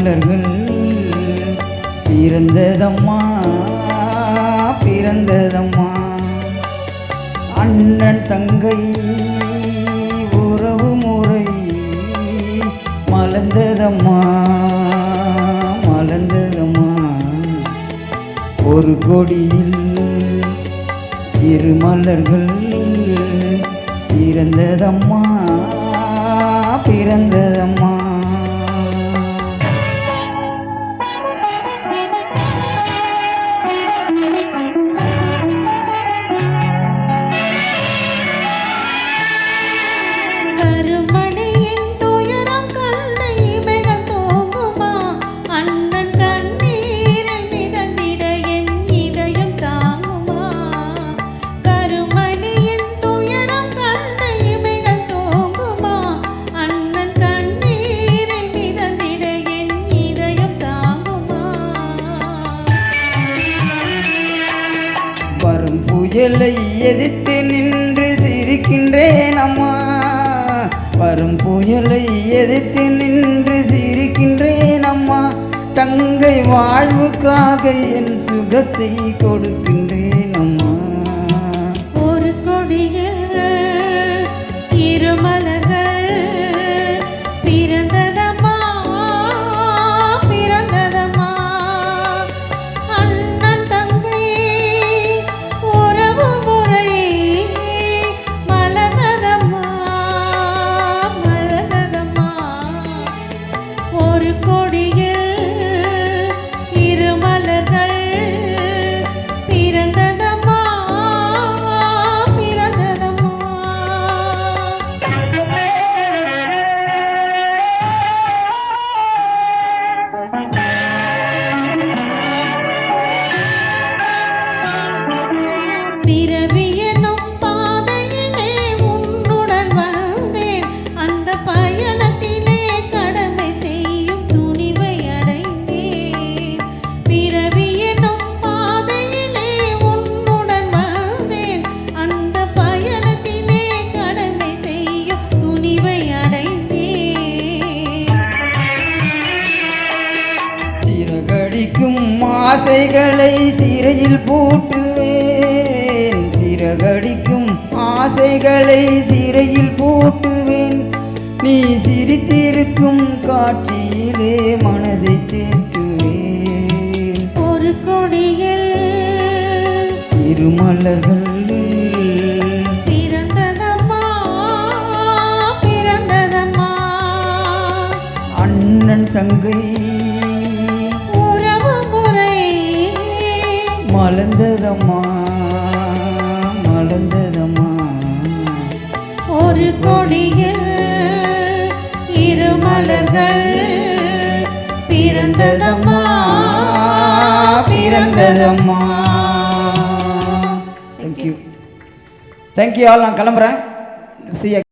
மலர்கள் பிறந்ததம்மா பிறந்ததம்மா. அண்ணன் தங்கை உறவு முறை மலர்ந்ததம்மா மலர்ந்ததம்மா. ஒரு கொடியில் இரு மலர்கள் பிறந்ததம்மா பிறந்ததம்மா. வரும் புயலை எதிர்த்து நின்று சிரிக்கின்றேன் அம்மா. வரும் புயலை எதிர்த்து நின்று சிரிக்கின்றேன் அம்மா. தங்கை வாழ்வுக்காக என் சுகத்தை கொடுக்கின்றேன் அம்மா. ஒரு கொடியில் இரு மலர்கள் பிறந்ததம்மா பிறந்ததம்மா. அண்ணன் தங்கை உறவு முறை மலர்ந்ததம்மா மலர்ந்ததம்மா. ஒரு கொடியில் இரு மலர்கள் பிறந்ததம்மா பிறந்ததம்மா. பிறவி எனும் பாதையிலே உன்னுடன் வந்தேன். அந்த பயணத்திலே கடமை செய்யும் துணிவை அடைந்தேன். பிறவி எனும் பாதையிலே உன்னுடன் வந்தேன். அந்த பயணத்திலே கடமை செய்யும் துணிவை அடைந்தேன். சிறகடிக்கும் ஆசைகளை சிறையில் பூட்டுவேன். சிறகடிக்கும் ஆசைகளை சிறையில் பூட்டுவேன். நீ சிரித்திருக்கும் காட்சியிலே மனதை தேற்றுவேன். ஒரு கொடியில் இரு மலர்கள் பிறந்ததம்மா பிறந்ததம்மா. அண்ணன் தங்கை உறவு முறை மலர்ந்ததம்மா மலர்ந்ததம்மா. ஒரு கொடியில் இரு மலர்கள் பிறந்ததம்மா பிறந்ததம்மா. Thank you thank you all. நான் கிளம்புறேன். See you.